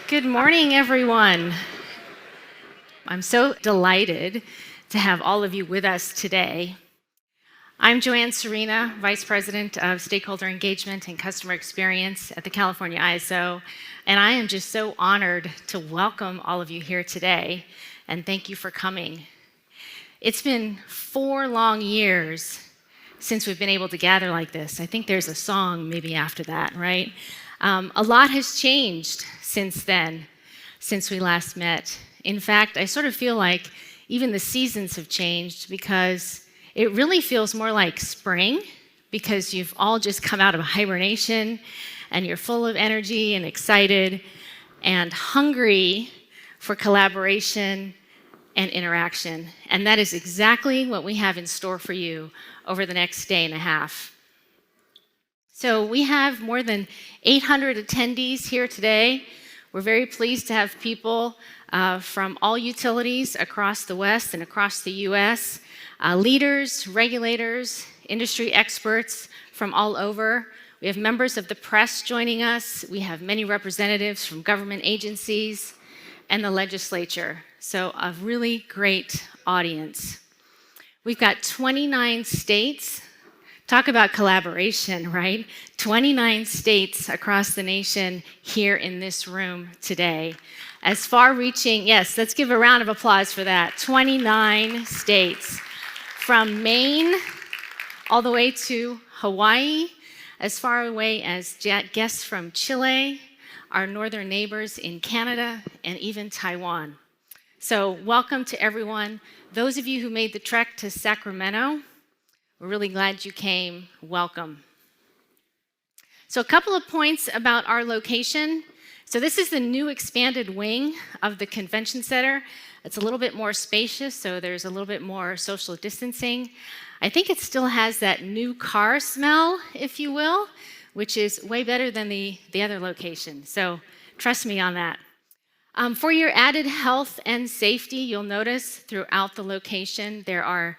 Good morning, everyone. I'm so delighted to have all of you with us today. I'm Joanne Serena, Vice President of Stakeholder Engagement and Customer Experience at the California ISO, and I am just so honored to welcome all of you here today, and thank you for coming. It's been 4 long years since we've been able to gather like this. I think there's a song maybe after that, right? A lot has changed since then, since we last met. In fact, I sort of feel like even the seasons have changed because it really feels more like spring because you've all just come out of hibernation and you're full of energy and excited and hungry for collaboration and interaction. And that is exactly what we have in store for you over the next day and a half. So we have more than 800 attendees here today. We're very pleased to have people from all utilities across the West and across the US, leaders, regulators, industry experts from all over. We have members of the press joining us. We have many representatives from government agencies and the legislature. So a really great audience. We've got 29 states. Talk about collaboration, right? 29 states across the nation here in this room today. As far-reaching, yes, let's give a round of applause for that. 29 states, from Maine all the way to Hawaii, as far away as guests from Chile, our northern neighbors in Canada, and even Taiwan. So welcome to everyone. Those of you who made the trek to Sacramento, we're really glad you came. Welcome. So a couple of points about our location. So this is the new expanded wing of the convention center. It's a little bit more spacious, so there's a little bit more social distancing. I think it still has that new car smell, if you will, which is way better than the other location. So trust me on that. For your added health and safety, you'll notice throughout the location there are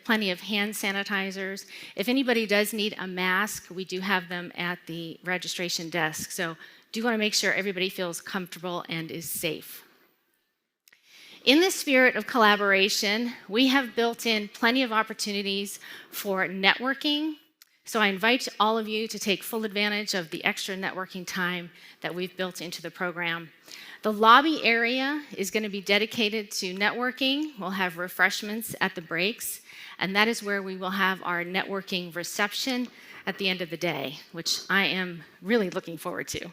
plenty of hand sanitizers. If anybody does need a mask, we do have them at the registration desk. So do want to make sure everybody feels comfortable and is safe. In the spirit of collaboration, we have built in plenty of opportunities for networking. So I invite all of you to take full advantage of the extra networking time that we've built into the program. The lobby area is going to be dedicated to networking. We'll have refreshments at the breaks, and that is where we will have our networking reception at the end of the day, which I am really looking forward to.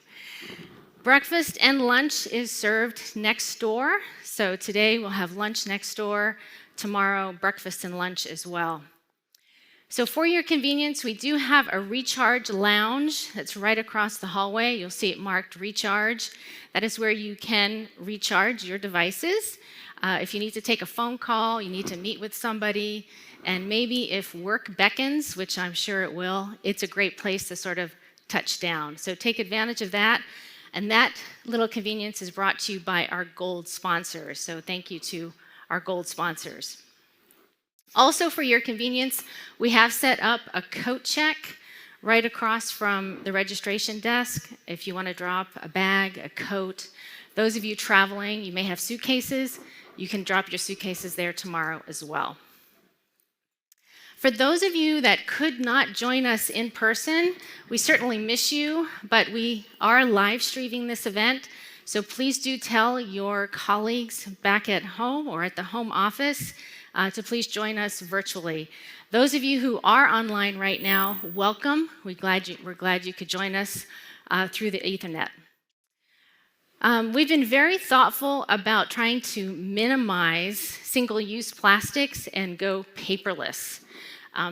Breakfast and lunch is served next door. So today we'll have lunch next door, tomorrow breakfast and lunch as well. So for your convenience, we do have a recharge lounge that's right across the hallway. You'll see it marked recharge. That is where you can recharge your devices. If you need to take a phone call, you need to meet with somebody, and maybe if work beckons, which I'm sure it will, it's a great place to sort of touch down. So take advantage of that. And that little convenience is brought to you by our gold sponsors. So thank you to our gold sponsors. Also, for your convenience, we have set up a coat check right across from the registration desk. If you want to drop a bag, a coat, those of you traveling, you may have suitcases. You can drop your suitcases there tomorrow as well. For those of you that could not join us in person, we certainly miss you, but we are live streaming this event. So please do tell your colleagues back at home or at the home office to please join us virtually. Those of you who are online right now, welcome. We're glad you could join us through the Ethernet. We've been very thoughtful about trying to minimize single-use plastics and go paperless.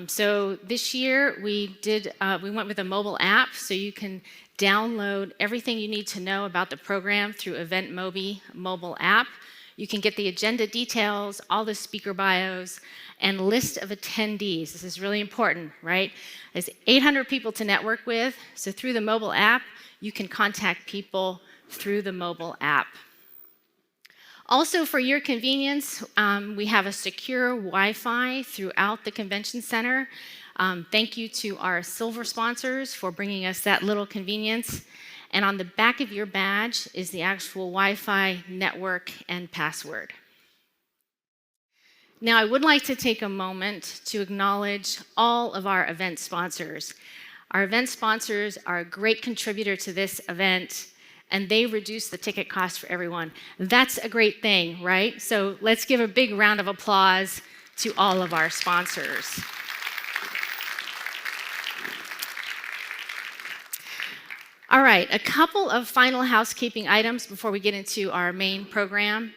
So this year we went with a mobile app, so you can download everything you need to know about the program through EventMobi mobile app. You can get the agenda details, all the speaker bios, and list of attendees. This is really important, right? There's 800 people to network with, so through the mobile app, you can contact people through the mobile app. Also, for your convenience, we have a secure Wi-Fi throughout the convention center. Thank you to our silver sponsors for bringing us that little convenience. And on the back of your badge is the actual Wi-Fi network and password. Now, I would like to take a moment to acknowledge all of our event sponsors. Our event sponsors are a great contributor to this event, and they reduce the ticket cost for everyone. That's a great thing, right? So let's give a big round of applause to all of our sponsors. All right, a couple of final housekeeping items before we get into our main program.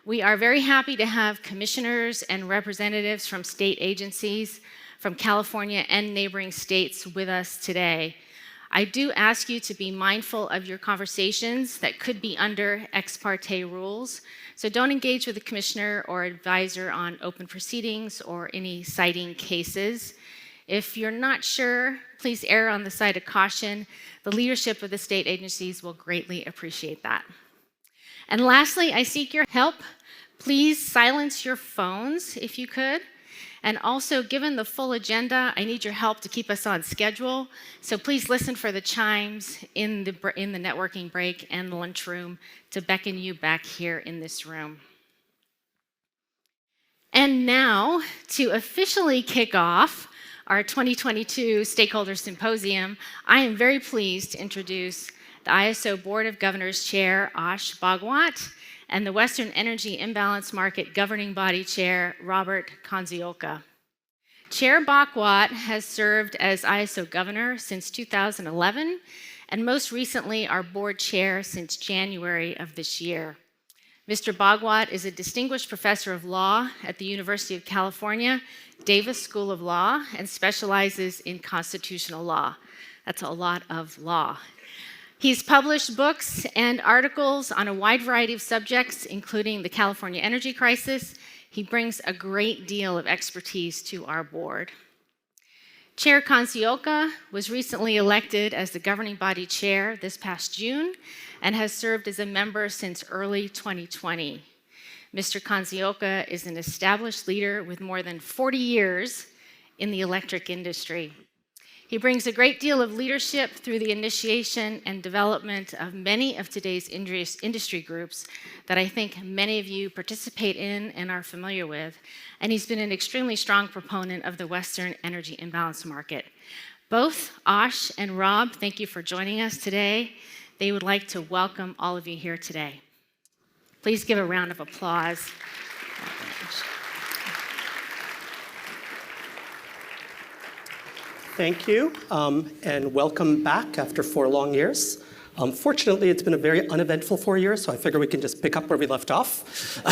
We are very happy to have commissioners and representatives from state agencies from California and neighboring states with us today. I do ask you to be mindful of your conversations that could be under ex parte rules, so don't engage with a commissioner or advisor on open proceedings or any citing cases. If you're not sure, please err on the side of caution. The leadership of the state agencies will greatly appreciate that. And lastly, I seek your help. Please silence your phones if you could. And also, given the full agenda, I need your help to keep us on schedule. So please listen for the chimes in the networking break and the lunchroom to beckon you back here in this room. And now, to officially kick off our 2022 Stakeholder Symposium, I am very pleased to introduce the ISO Board of Governors Chair, Ash Bhagwat, and the Western Energy Imbalance Market Governing Body Chair, Robert Kanzioka. Chair Bhagwat has served as ISO Governor since 2011, and most recently our board chair since January of this year. Mr. Bhagwat is a distinguished professor of law at the University of California, Davis School of Law, and specializes in constitutional law. That's a lot of law. He's published books and articles on a wide variety of subjects, including the California energy crisis. He brings a great deal of expertise to our board. Chair Kanzioka was recently elected as the governing body chair this past June and has served as a member since early 2020. Mr. Kanzioka is an established leader with more than 40 years in the electric industry. He brings a great deal of leadership through the initiation and development of many of today's industry groups that I think many of you participate in and are familiar with. And he's been an extremely strong proponent of the Western energy imbalance market. Both Ash and Rob, thank you for joining us today. They would like to welcome all of you here today. Please give a round of applause. Thank you, and welcome back after 4 long years. Fortunately, it's been a very uneventful 4 years, so I figure we can just pick up where we left off.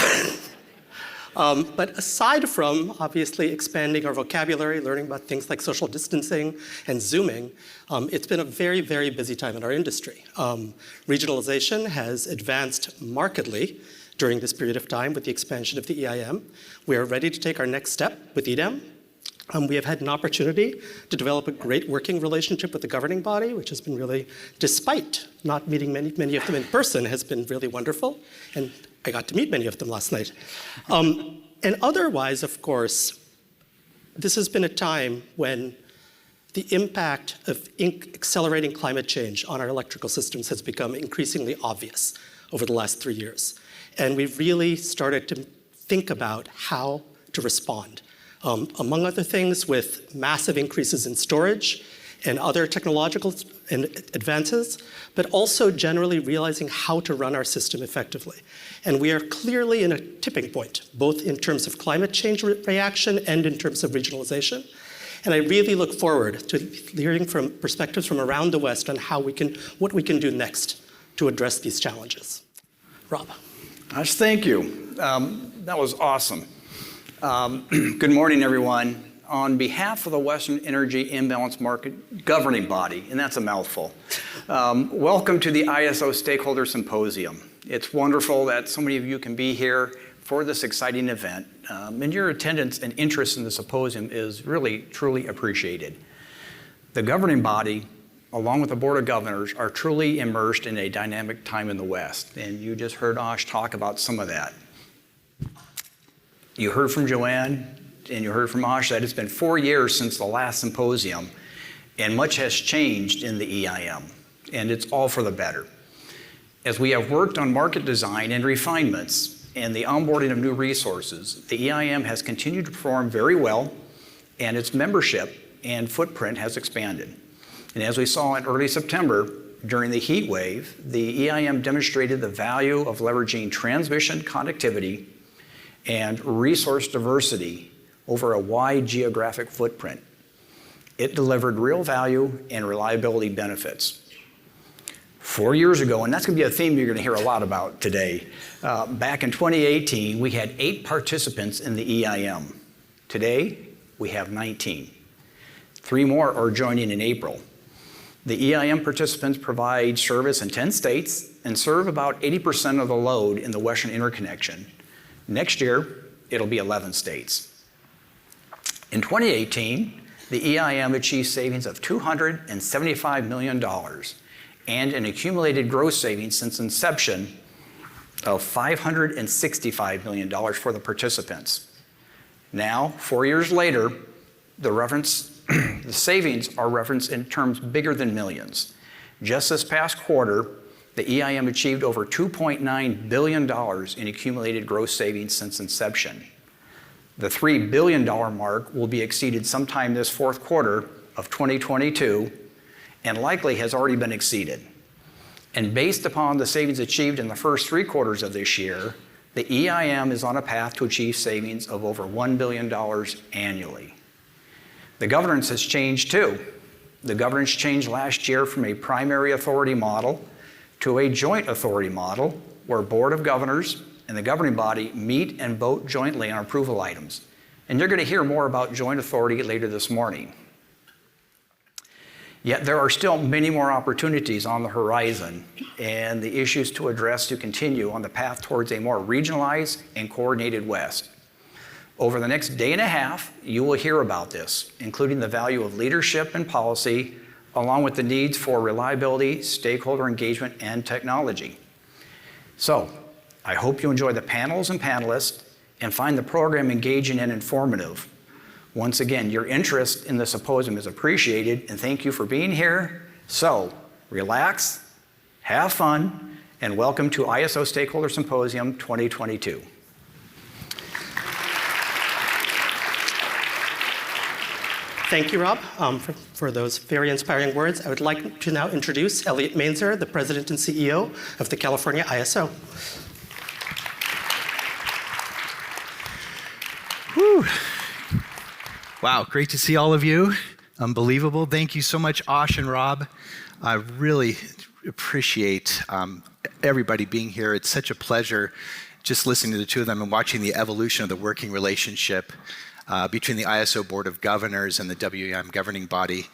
But aside from, obviously, expanding our vocabulary, learning about things like social distancing and Zooming, it's been a very, very busy time in our industry. Regionalization has advanced markedly during this period of time with the expansion of the EIM. We are ready to take our next step with EDEM. We have had an opportunity to develop a great working relationship with the governing body, which has been really, despite not meeting many of them in person, has been really wonderful. And I got to meet many of them last night. And otherwise, of course, this has been a time when the impact of accelerating climate change on our electrical systems has become increasingly obvious over the last 3 years. And we've really started to think about how to respond. Among other things, with massive increases in storage and other technological advances, but also generally realizing how to run our system effectively. And we are clearly in a tipping point, both in terms of climate change reaction and in terms of regionalization. And I really look forward to hearing from perspectives from around the West on what we can do next to address these challenges. Rob. Ash, thank you. That was awesome. Good morning, everyone. On behalf of the Western Energy Imbalance Market Governing Body, and that's a mouthful, welcome to the ISO Stakeholder Symposium. It's wonderful that so many of you can be here for this exciting event, and your attendance and interest in the symposium is really, truly appreciated. The governing body, along with the Board of Governors, are truly immersed in a dynamic time in the West, and you just heard Ash talk about some of that. You heard from Joanne and you heard from Ash that it's been 4 years since the last symposium, and much has changed in the EIM. and it's all for the better. As we have worked on market design and refinements and the onboarding of new resources, the EIM has continued to perform very well, and its membership and footprint has expanded. And as we saw in early September, during the heat wave, the EIM demonstrated the value of leveraging transmission connectivity and resource diversity over a wide geographic footprint. It delivered real value and reliability benefits. 4 years ago, and that's going to be a theme you're going to hear a lot about today, back in 2018, we had 8 participants in the EIM. Today, we have 19. 3 more are joining in April. The EIM participants provide service in 10 states and serve about 80% of the load in the Western Interconnection. Next year, it'll be 11 states. In 2018, the EIM achieved savings of $275 million and an accumulated gross savings since inception of $565 million for the participants. Now, 4 years later, the savings are referenced in terms bigger than millions. Just this past quarter, the EIM achieved over $2.9 billion in accumulated gross savings since inception. The $3 billion mark will be exceeded sometime this fourth quarter of 2022 and likely has already been exceeded. And based upon the savings achieved in the first 3 quarters of this year, the EIM is on a path to achieve savings of over $1 billion annually. The governance has changed too. The governance changed last year from a primary authority model to a joint authority model where Board of Governors and the governing body meet and vote jointly on approval items. And you're going to hear more about joint authority later this morning. Yet there are still many more opportunities on the horizon and the issues to address to continue on the path towards a more regionalized and coordinated West. Over the next day and a half, you will hear about this, including the value of leadership and policy, along with the needs for reliability, stakeholder engagement, and technology. So, I hope you enjoy the panels and panelists and find the program engaging and informative. Once again, your interest in the symposium is appreciated, and thank you for being here. So, relax, have fun, and welcome to ISO Stakeholder Symposium 2022. Thank you, Rob, for those very inspiring words. I would like to now introduce Elliot Mainzer, the President and CEO of the California ISO. Whew. Wow, great to see all of you. Unbelievable. Thank you so much, Ash and Rob. I really appreciate everybody being here. It's such a pleasure just listening to the two of them and watching the evolution of the working relationship between the ISO Board of Governors and the WEIM governing body.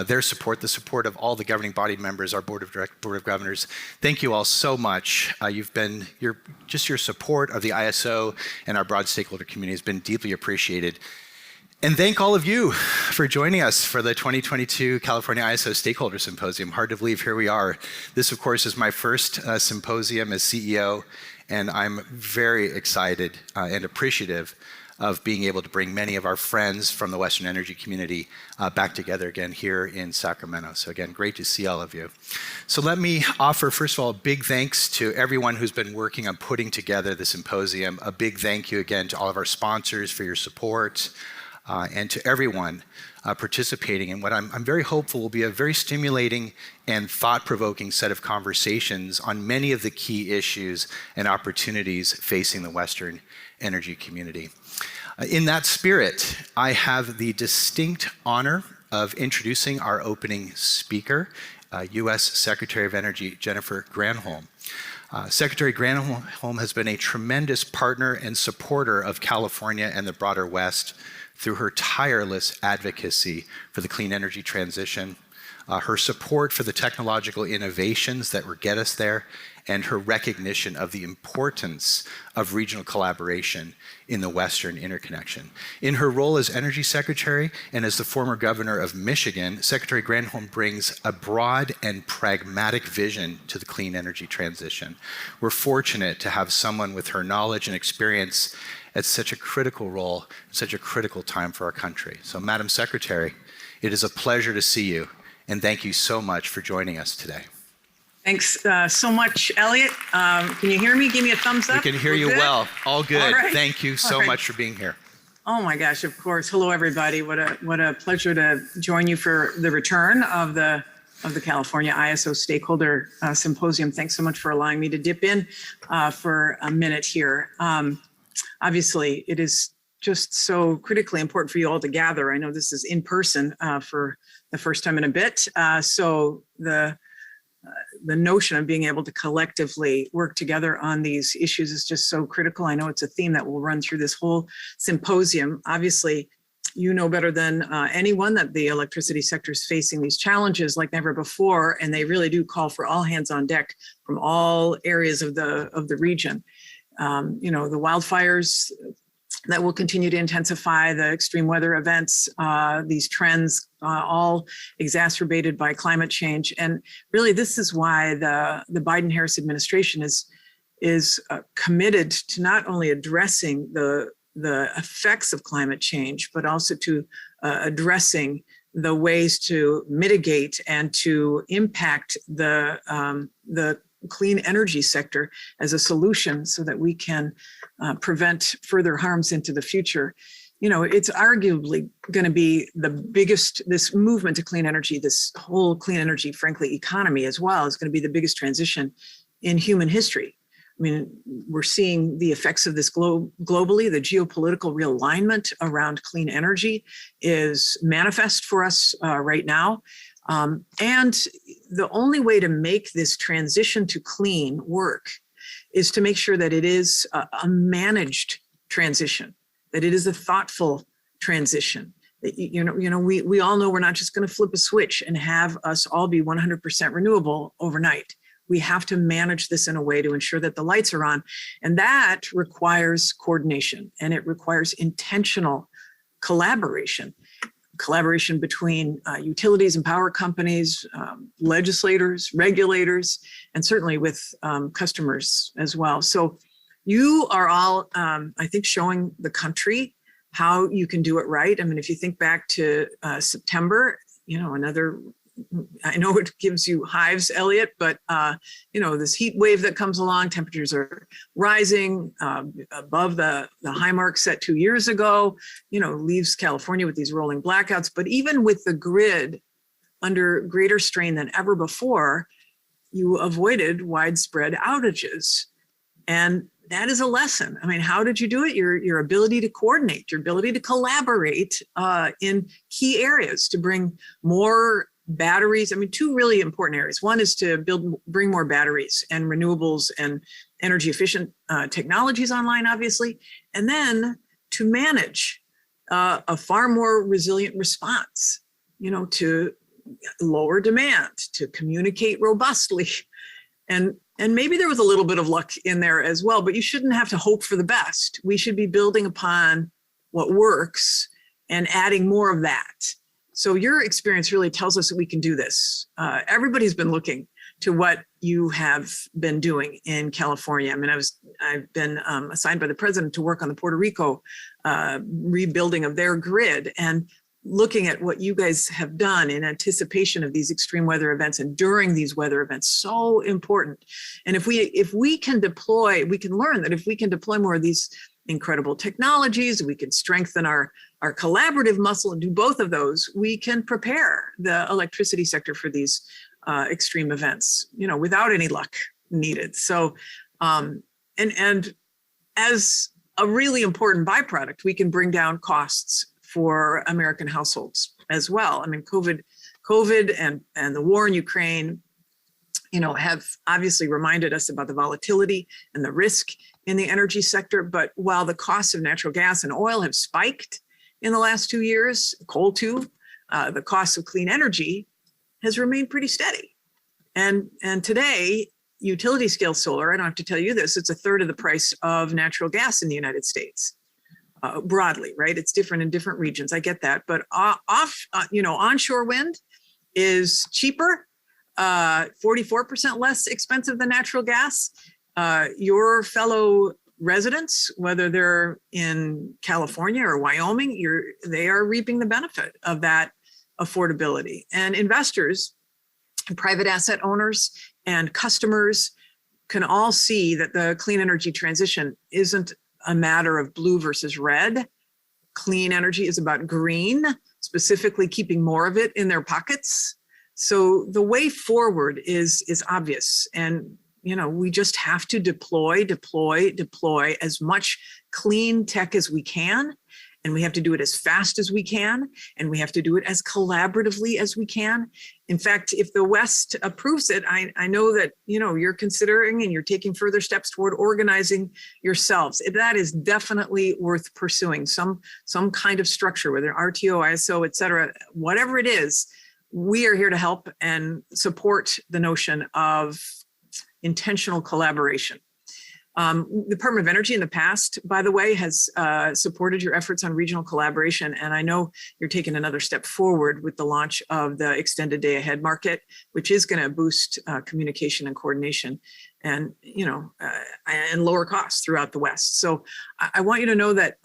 Their support, the support of all the governing body members, our Board of Governors. Thank you all so much. Your support of the ISO and our broad stakeholder community has been deeply appreciated. And thank all of you for joining us for the 2022 California ISO Stakeholder Symposium. Hard to believe here we are. This, of course, is my first symposium as CEO, and I'm very excited and appreciative of being able to bring many of our friends from the Western energy community back together again here in Sacramento. So again, great to see all of you. So let me offer, first of all, a big thanks to everyone who's been working on putting together the symposium. A big thank you again to all of our sponsors for your support, and to everyone participating in what I'm very hopeful will be a very stimulating and thought-provoking set of conversations on many of the key issues and opportunities facing the Western energy community. In that spirit, I have the distinct honor of introducing our opening speaker, U.S. Secretary of Energy Jennifer Granholm. Secretary Granholm has been a tremendous partner and supporter of California and the broader West through her tireless advocacy for the clean energy transition, her support for the technological innovations that will get us there, and her recognition of the importance of regional collaboration in the Western interconnection. In her role as Energy Secretary and as the former governor of Michigan, Secretary Granholm brings a broad and pragmatic vision to the clean energy transition. We're fortunate to have someone with her knowledge and experience at such a critical role, such a critical time for our country. So, Madam Secretary, it is a pleasure to see you, and thank you so much for joining us today. Thanks so much, Elliot. Can you hear me? Give me a thumbs up. We can hear We're you good? well. All good. All right. Thank you so All right. much for being here. Oh my gosh, of course. Hello, everybody. What a pleasure to join you for the return of the California ISO Stakeholder Symposium. Thanks so much for allowing me to dip in for a minute here. Obviously, it is just so critically important for you all to gather. I know this is in person for the first time in a bit. So the notion of being able to collectively work together on these issues is just so critical. I know it's a theme that will run through this whole symposium. Obviously, you know better than anyone that the electricity sector is facing these challenges like never before, and they really do call for all hands on deck from all areas of the region. The wildfires that will continue to intensify, the extreme weather events, these trends, all exacerbated by climate change. And really, this is why the Biden-Harris administration is committed to not only addressing the effects of climate change, but also to addressing the ways to mitigate and to impact the clean energy sector as a solution so that we can prevent further harms into the future. You know, it's arguably going to be the biggest, this movement to clean energy, this whole clean energy, frankly, economy as well, is going to be the biggest transition in human history. I mean, we're seeing the effects of this globally. The geopolitical realignment around clean energy is manifest for us right now. And the only way to make this transition to clean work is to make sure that it is a managed transition, that it is a thoughtful transition. That, we all know we're not just going to flip a switch and have us all be 100% renewable overnight. We have to manage this in a way to ensure that the lights are on. And that requires coordination, and it requires intentional collaboration between utilities and power companies, legislators, regulators, and certainly with customers as well. So you are all, I think, showing the country how you can do it right. I mean, if you think back to September, I know it gives you hives, Elliot, but this heat wave that comes along, temperatures are rising above the high mark set 2 years ago, leaves California with these rolling blackouts. But even with the grid under greater strain than ever before, you avoided widespread outages. And that is a lesson. I mean, how did you do it? Your ability to coordinate, your ability to collaborate in key areas to bring more batteries. I mean, two really important areas. One is to bring more batteries and renewables and energy efficient technologies online, obviously, and then to manage a far more resilient response, to lower demand, to communicate robustly. And maybe there was a little bit of luck in there as well, but you shouldn't have to hope for the best. We should be building upon what works and adding more of that. So your experience really tells us that we can do this. Everybody's been looking to what you have been doing in California. I mean, I've been assigned by the president to work on the Puerto Rico rebuilding of their grid, and looking at what you guys have done in anticipation of these extreme weather events and during these weather events, so important. And if we can deploy, we can learn that if we can deploy more of these incredible technologies, we can strengthen our collaborative muscle and do both of those, we can prepare the electricity sector for these extreme events, without any luck needed. So, and as a really important byproduct, we can bring down costs for American households as well. I mean, COVID and the war in Ukraine, have obviously reminded us about the volatility and the risk in the energy sector. But while the costs of natural gas and oil have spiked in the last 2 years, coal too, the cost of clean energy has remained pretty steady. And today, utility scale solar, I don't have to tell you this, it's a third of the price of natural gas in the United States. Broadly, right? It's different in different regions. I get that, but onshore wind is cheaper, 44% less expensive than natural gas. Your fellow residents, whether they're in California or Wyoming, they are reaping the benefit of that affordability. And investors, private asset owners and customers can all see that the clean energy transition isn't a matter of blue versus red. Clean energy is about green, specifically keeping more of it in their pockets. So the way forward is obvious. And, we just have to deploy as much clean tech as we can. And we have to do it as fast as we can. And we have to do it as collaboratively as we can. In fact, if the West approves it, I know that, you're considering and you're taking further steps toward organizing yourselves. That is definitely worth pursuing. Some kind of structure, whether RTO, ISO, et cetera, whatever it is, we are here to help and support the notion of intentional collaboration. The Department of Energy in the past, by the way, has supported your efforts on regional collaboration. And I know you're taking another step forward with the launch of the extended day ahead market, which is going to boost communication and coordination and, and lower costs throughout the West. So I want you to know that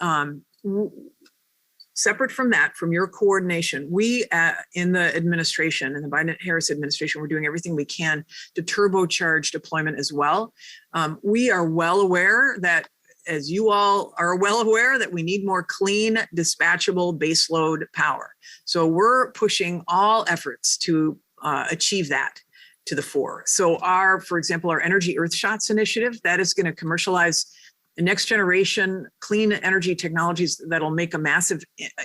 separate from that, from your coordination, we in the administration, in the Biden-Harris administration, we're doing everything we can to turbocharge deployment as well. We are well aware that, as you all are well aware, that we need more clean, dispatchable baseload power. So we're pushing all efforts to achieve that to the fore. So for example, our Energy Earthshots initiative, that is going to commercialize next generation clean energy technologies that'll make a massive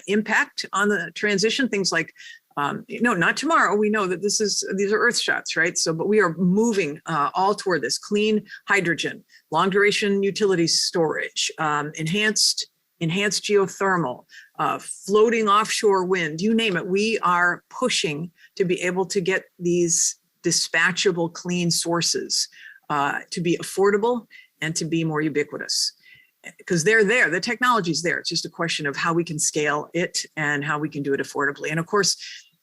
impact on the transition. Things like, not tomorrow. We know that these are Earth shots, right? So, but we are moving all toward this clean hydrogen, long duration utility storage, enhanced geothermal, floating offshore wind, you name it. We are pushing to be able to get these dispatchable clean sources to be affordable and to be more ubiquitous, because they're there. The technology's there. It's just a question of how we can scale it and how we can do it affordably. And of course,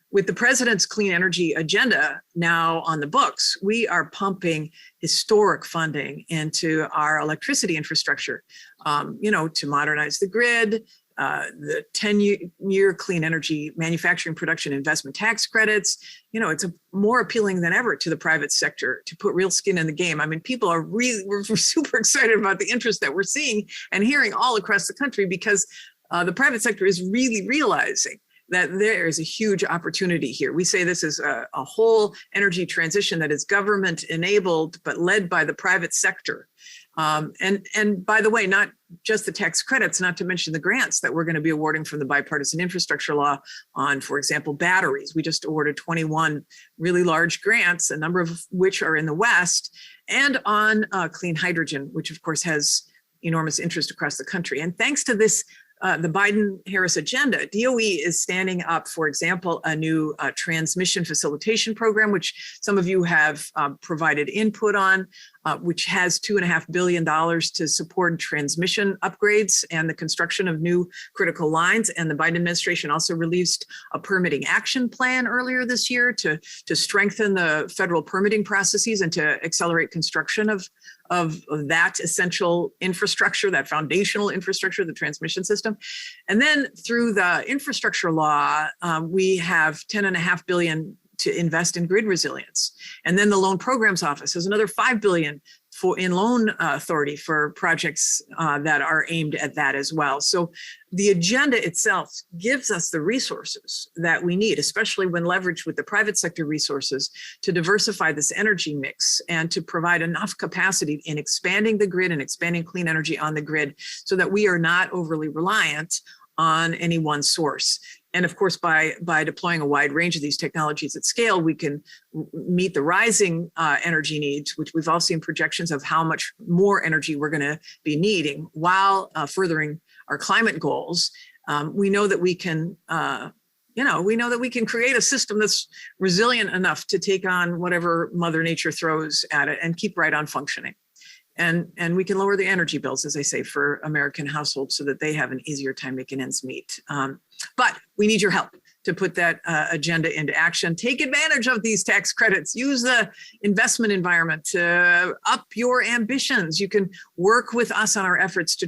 with the president's clean energy agenda now on the books, we are pumping historic funding into our electricity infrastructure, to modernize the grid, the 10-year clean energy manufacturing production investment tax credits. It's more appealing than ever to the private sector to put real skin in the game. I mean, we're super excited about the interest that we're seeing and hearing all across the country, because the private sector is really realizing that there is a huge opportunity here. We say this is a whole energy transition that is government enabled, but led by the private sector. And by the way, not just the tax credits, not to mention the grants that we're going to be awarding from the bipartisan infrastructure law on, for example, batteries. We just awarded 21 really large grants, a number of which are in the West, and on clean hydrogen, which of course has enormous interest across the country. And thanks to this, the Biden-Harris agenda, DOE is standing up, for example, a new transmission facilitation program, which some of you have provided input on, which has $2.5 billion to support transmission upgrades and the construction of new critical lines. And the Biden administration also released a permitting action plan earlier this year to strengthen the federal permitting processes and to accelerate construction of that essential infrastructure, that foundational infrastructure, the transmission system. And then through the infrastructure law, we have $10.5 billion to invest in grid resilience. And then the Loan Programs Office has another $5 billion in loan authority for projects that are aimed at that as well. So the agenda itself gives us the resources that we need, especially when leveraged with the private sector resources, to diversify this energy mix and to provide enough capacity in expanding the grid and expanding clean energy on the grid so that we are not overly reliant on any one source. And of course, by deploying a wide range of these technologies at scale, we can meet the rising energy needs, which we've all seen projections of how much more energy we're going to be needing while furthering our climate goals. We know that we can, create a system that's resilient enough to take on whatever Mother Nature throws at it and keep right on functioning. And we can lower the energy bills, as I say, for American households so that they have an easier time making ends meet. But we need your help to put that agenda into action. Take advantage of these tax credits. Use the investment environment to up your ambitions. You can work with us on our efforts to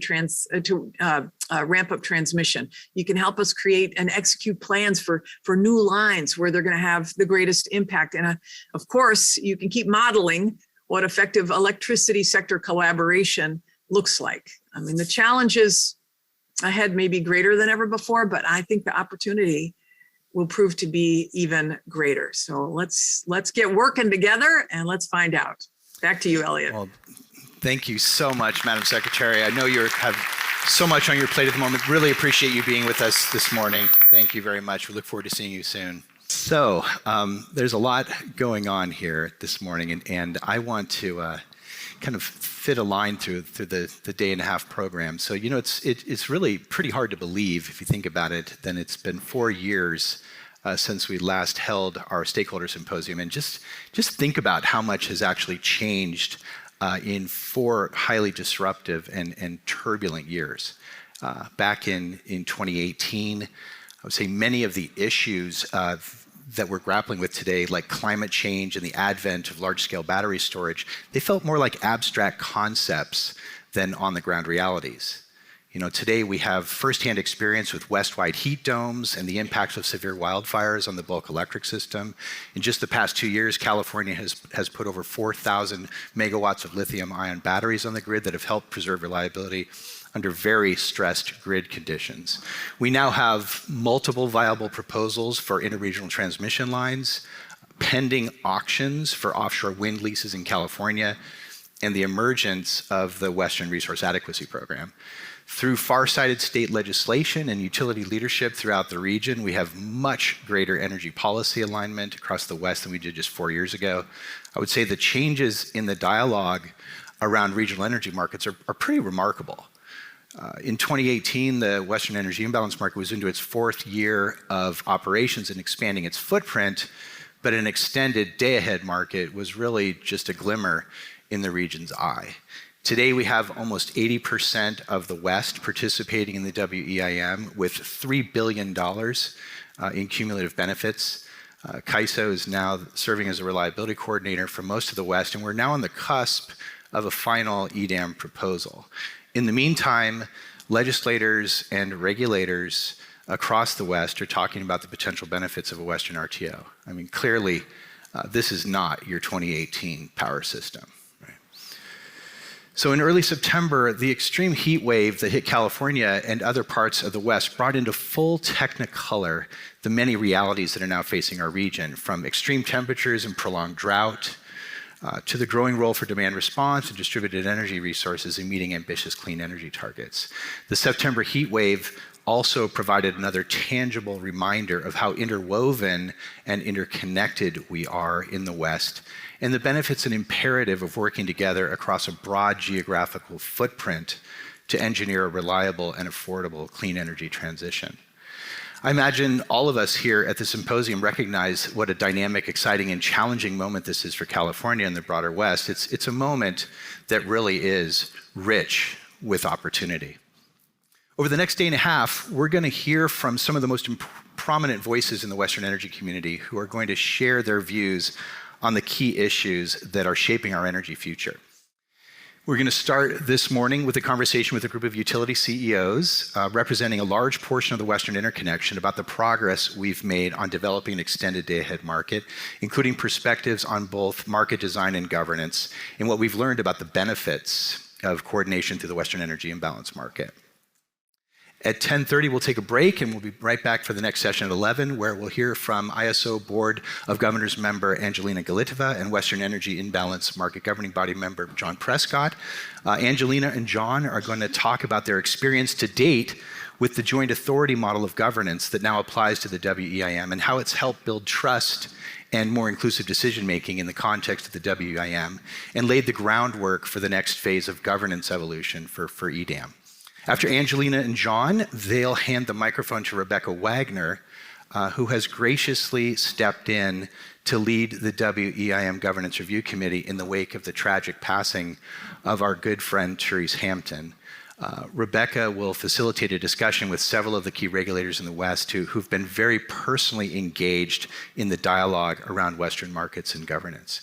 ramp up transmission. You can help us create and execute plans for new lines where they're going to have the greatest impact. And of course, you can keep modeling what effective electricity sector collaboration looks like. I mean, the challenges ahead may be greater than ever before, but I think the opportunity will prove to be even greater. So let's get working together and let's find out. Back to you, Elliot. Well, thank you so much, Madam Secretary. I know you have so much on your plate at the moment. Really appreciate you being with us this morning. Thank you very much. We look forward to seeing you soon. So there's a lot going on here this morning, and I want to kind of fit a line through the day and a half program. So, you know, it's really pretty hard to believe, if you think about it, then it's been 4 years since we last held our Stakeholder Symposium. And just think about how much has actually changed in 4 highly disruptive and turbulent years. Back in 2018, I would say many of the issues that we're grappling with today, like climate change and the advent of large-scale battery storage, they felt more like abstract concepts than on-the-ground realities. You know, today we have firsthand experience with west-wide heat domes and the impacts of severe wildfires on the bulk electric system. In just the past 2 years, California has put over 4,000 megawatts of lithium-ion batteries on the grid that have helped preserve reliability under very stressed grid conditions. We now have multiple viable proposals for interregional transmission lines, pending auctions for offshore wind leases in California, and the emergence of the Western Resource Adequacy Program. Through far-sighted state legislation and utility leadership throughout the region, we have much greater energy policy alignment across the West than we did just 4 years ago. I would say the changes in the dialogue around regional energy markets are pretty remarkable. In 2018, the Western Energy Imbalance Market was into its 4th year of operations and expanding its footprint, but an extended day-ahead market was really just a glimmer in the region's eye. Today, we have almost 80% of the West participating in the WEIM with $3 billion in cumulative benefits. CAISO is now serving as a reliability coordinator for most of the West, and we're now on the cusp of a final EDAM proposal. In the meantime, legislators and regulators across the West are talking about the potential benefits of a Western RTO. I mean, clearly, this is not your 2018 power system. Right? So in early September, the extreme heat wave that hit California and other parts of the West brought into full technicolor the many realities that are now facing our region, from extreme temperatures and prolonged drought, to the growing role for demand response and distributed energy resources in meeting ambitious clean energy targets. The September heat wave also provided another tangible reminder of how interwoven and interconnected we are in the West, and the benefits and imperative of working together across a broad geographical footprint to engineer a reliable and affordable clean energy transition. I imagine all of us here at the symposium recognize what a dynamic, exciting, and challenging moment this is for California and the broader West. It's a moment that really is rich with opportunity. Over the next day and a half, we're going to hear from some of the most prominent voices in the Western energy community who are going to share their views on the key issues that are shaping our energy future. We're going to start this morning with a conversation with a group of utility CEOs representing a large portion of the Western interconnection about the progress we've made on developing an extended day-ahead market, including perspectives on both market design and governance, and what we've learned about the benefits of coordination through the Western Energy Imbalance Market. At 10:30, we'll take a break, and we'll be right back for the next session at 11, where we'll hear from ISO Board of Governors member Angelina Galitova and Western Energy Imbalance Market Governing Body member John Prescott. Angelina and John are going to talk about their experience to date with the joint authority model of governance that now applies to the WEIM and how it's helped build trust and more inclusive decision-making in the context of the WEIM and laid the groundwork for the next phase of governance evolution for EDAM. After Angelina and John, they'll hand the microphone to Rebecca Wagner, who has graciously stepped in to lead the WEIM Governance Review Committee in the wake of the tragic passing of our good friend Therese Hampton. Rebecca will facilitate a discussion with several of the key regulators in the West who've been very personally engaged in the dialogue around Western markets and governance.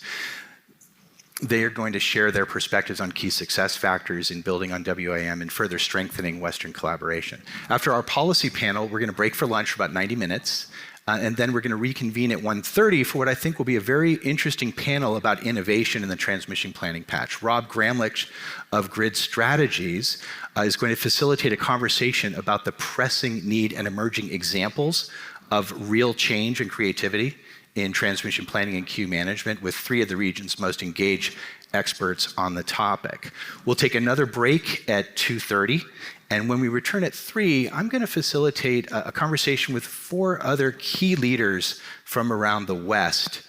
They are going to share their perspectives on key success factors in building on WEIM and further strengthening Western collaboration. After our policy panel, we're going to break for lunch for about 90 minutes. And then we're going to reconvene at 1:30 for what I think will be a very interesting panel about innovation in the transmission planning patch. Rob Gramlich of Grid Strategies is going to facilitate a conversation about the pressing need and emerging examples of real change and creativity in transmission planning and queue management with 3 of the region's most engaged experts on the topic. We'll take another break at 2:30. And when we return at 3, I'm going to facilitate a conversation with 4 other key leaders from around the West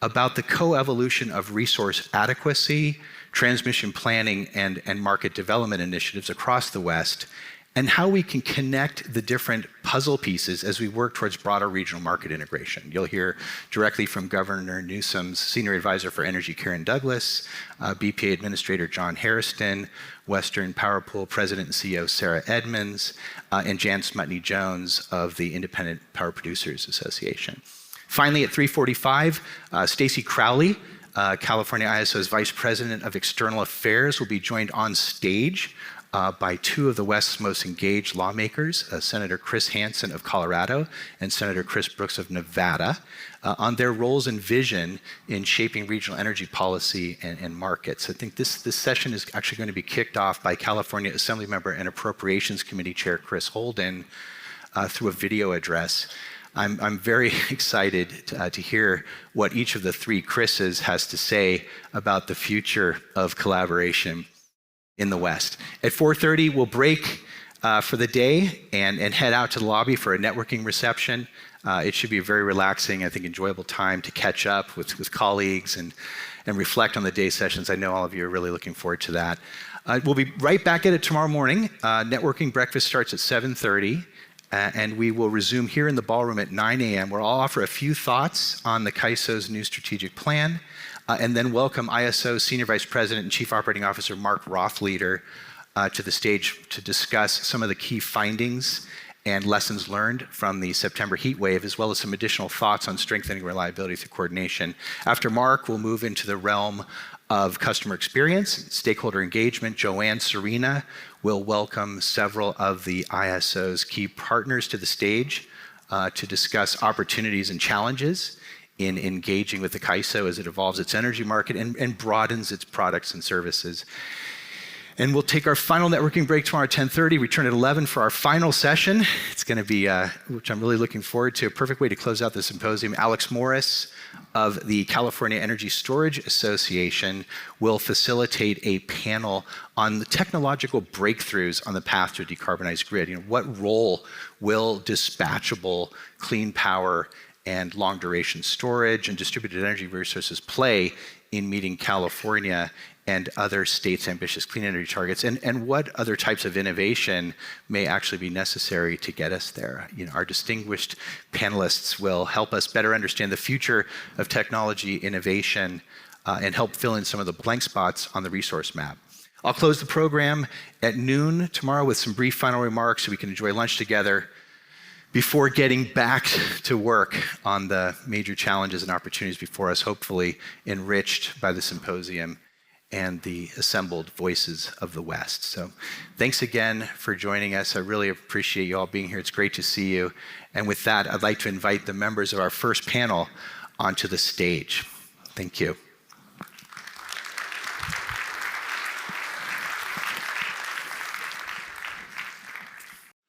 about the co-evolution of resource adequacy, transmission planning, and market development initiatives across the West, and how we can connect the different puzzle pieces as we work towards broader regional market integration. You'll hear directly from Governor Newsom's Senior Advisor for Energy, Karen Douglas, BPA Administrator John Hairston, Western Power Pool President and CEO Sarah Edmonds, and Jan Smutney-Jones of the Independent Power Producers Association. Finally, at 3:45, Stacy Crowley, California ISO's Vice President of External Affairs, will be joined on stage by 2 of the West's most engaged lawmakers, Senator Chris Hansen of Colorado and Senator Chris Brooks of Nevada, on their roles and vision in shaping regional energy policy and markets. I think this session is actually going to be kicked off by California Assemblymember and Appropriations Committee Chair Chris Holden through a video address. I'm very excited to hear what each of the 3 Chris's has to say about the future of collaboration in the West. At 4:30, we'll break for the day and head out to the lobby for a networking reception. It should be a very relaxing, I think, enjoyable time to catch up with colleagues and reflect on the day sessions. I know all of you are really looking forward to that. We'll be right back at it tomorrow morning. Networking breakfast starts at 7:30. And we will resume here in the ballroom at 9 a.m., where I'll offer a few thoughts on the CAISO's new strategic plan, and then welcome ISO Senior Vice President and Chief Operating Officer Mark Rothleader to the stage to discuss some of the key findings and lessons learned from the September heat wave, as well as some additional thoughts on strengthening reliability through coordination. After Mark, we'll move into the realm of customer experience, stakeholder engagement. Joanne Serena will welcome several of the ISO's key partners to the stage to discuss opportunities and challenges in engaging with the CAISO as it evolves its energy market and broadens its products and services. And we'll take our final networking break tomorrow at 10:30, return at 11 for our final session. It's going to be, which I'm really looking forward to, a perfect way to close out the symposium. Alex Morris of the California Energy Storage Association will facilitate a panel on the technological breakthroughs on the path to a decarbonized grid. What role will dispatchable clean power and long duration storage and distributed energy resources play in meeting California and other states' ambitious clean energy targets, and what other types of innovation may actually be necessary to get us there. Our distinguished panelists will help us better understand the future of technology innovation and help fill in some of the blank spots on the resource map. I'll close the program at noon tomorrow with some brief final remarks so we can enjoy lunch together before getting back to work on the major challenges and opportunities before us, hopefully enriched by the symposium and the assembled voices of the West. So thanks again for joining us. I really appreciate you all being here. It's great to see you. And with that, I'd like to invite the members of our first panel onto the stage. Thank you.